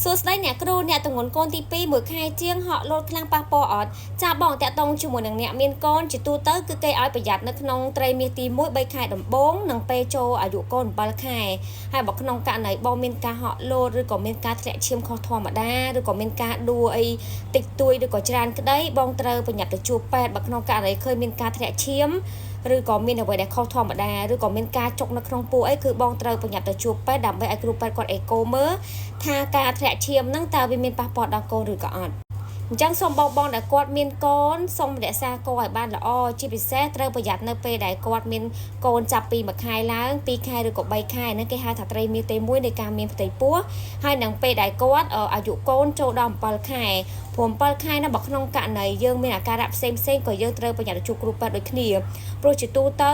សួស្តីអ្នកគ្រូអ្នកតំងន់កូនទី2មួយខែជាងហក់លោតខ្លាំងប៉ះពាល់អត់ចាបងតាក់តងជាមួយនឹងអ្នកមានកូនជាទូទៅគឺគេឲ្យប្រយ័ត្ននៅក្នុងត្រីមាសទី1 3ខែដំបូងនិងពេលចូលអាយុកូន7ខែហើយបើក្នុងករណីបងមានការហក់លោតឬក៏មានការធ្លាក់ឈាមខុសធម្មតាឬក៏មានការដួលអីតិចតួចឬក៏ច្រើនក្តីបងត្រូវប្រញាប់ទៅជួបពេទ្យបើក្នុងករណីឃើញមានការធ្លាក់ឈាមឬក៏មានអ្វីដែលខុសធម្មតាឬក៏មានការចុកនៅក្នុងពោះអីគឺបងត្រូវប្រញាប់ទៅជួបពេទ្យដើម្បីឲ្យគ្រូពេទ្យគាត់អេកូមើលថាការធ្លាក់ឈាមហ្នឹងតើវាមានប៉ះពាល់ដល់កូនឬក៏អត់អញ្ចឹងសូមបងដែលគាត់មានកូនសូមរក្សាកូនឲ្យបានល្អជាពិសេសត្រូវប្រយ័ត្ននៅពេលដែលគាត់មានកូនចាប់ពី1ខែឡើង2ខែឬក៏3ខែហ្នឹងគេហៅថាត្រីមាសទី1នៃការមានផ្ទៃពោះហើយនឹងពេលដែលគាត់អាយុកូនចូលដល់7ខែព្រោះ7ខែហ្នឹងបើក្នុងករណីយើងមានអាការៈផ្សេងក៏យើងត្រូវប្រញាប់ទៅជួបគ្រូពេទ្យដូចគ្នាព្រោះជាទូទៅ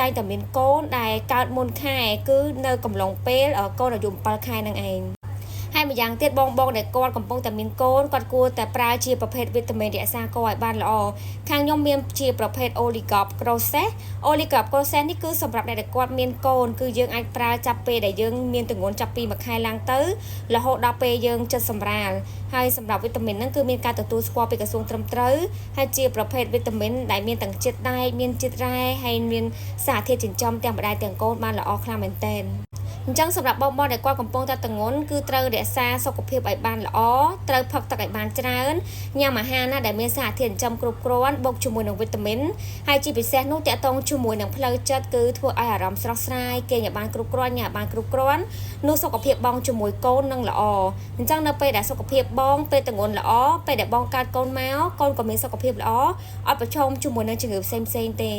តែងតែមានកូនដែលកើតមុនខែគឺនៅកំឡុងពេលកូនអាយុ7ខែហ្នឹងឯងហើយម្យ៉ាងទៀតបងដែលគាត់កំពុងតែមានកូនគាត់គួរតែប្រើជាប្រភេទវីតាមីនរក្សាកូនឲ្យបានល្អខាងខ្ញុំមានជាប្រភេទ Oligopgrosses នេះគឺសម្រាប់អ្នកដែលគាត់មានកូនគឺយើងអាចប្រើចាប់ពេលដែលយើងមានទម្ងន់ចាប់ពី1ខែឡើងទៅរហូតដល់ពេលយើងចិត្តសម្រាលហើយសម្រាប់វីតាមីនហ្នឹងគឺមានការទទួលស្គាល់ពីក្រសួងត្រឹមត្រូវហើយជាប្រភេទវីតាមីនដែលមានទាំងជាតិដែកមានជាតិរ៉ែហើយមានសារធាតុចិញ្ចឹមទាំងម្ដាយទាំងកូនបានល្អខ្លាំងមែនទែនអញ្ចឹងសម្រាប់បងដែលគាត់កំពុងតែទម្ងន់គឺត្រូវរក្សាសុខភាពឲ្យបានល្អត្រូវផឹកទឹកឲ្យបានច្រើនញ៉ាំអាហារណាដែលមានសារធាតុចិញ្ចឹមគ្រប់គ្រាន់បូកជាមួយនឹងវីតាមីនហើយជាពិសេសនោះតាក់ទងជាមួយនឹងផ្លូវចិត្តគឺធ្វើឲ្យអារម្មណ៍ស្រស់ស្រាយគេងឲ្យបានគ្រប់គ្រាន់ញ៉ាំឲ្យបានគ្រប់គ្រាន់នោះសុខភាពបងជាមួយកូននឹងល្អអញ្ចឹងនៅពេលដែលសុខភាពបងពេលទម្ងន់ល្អពេលដែលបងកើតកូនមកកូនក៏មានសុខភាពល្អអត់ប្រឈមជាមួយនឹងជំងឺផ្សេងទេ